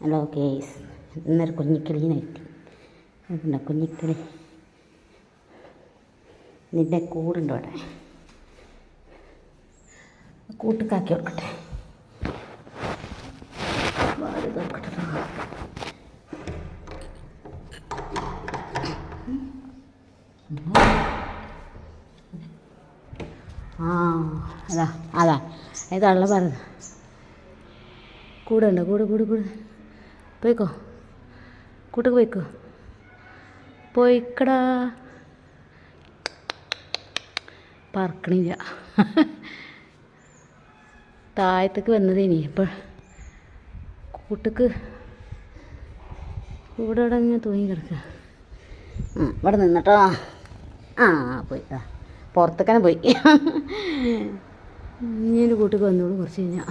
Hello case, ഇന്നൊരു കുഞ്ഞിക്കിളീനെ കിട്ടി. പിന്നെ കുഞ്ഞിക്കിളി നിൻ്റെ കൂടുണ്ട് അവിടെ, കൂട്ടുകാക്കി കൊടുക്കട്ടെ. വാല് തുറക്കട്ടെ. അതാ അതാ ഇതാണല്ലോ പറഞ്ഞത്. കൂടുണ്ട്, കൂട് കൂട് കൂട് പോയിക്കോ, കൂട്ടക്ക് പോയിക്കോ, പോയിക്കടാ. പറക്കണില്ല, താഴത്തേക്ക് വന്നതേനി. ഇപ്പം കൂട്ടക്ക് ഇവിടെ ഇവിടെ ഇങ്ങനെ തൂങ്ങി കിടക്കുക. ഇവിടെ നിന്നിട്ടോ. പോയി, പുറത്തേക്കന്നെ പോയി. ഇനി കൂട്ടക്ക് വന്നോളൂ കുറച്ച് കഴിഞ്ഞാൽ.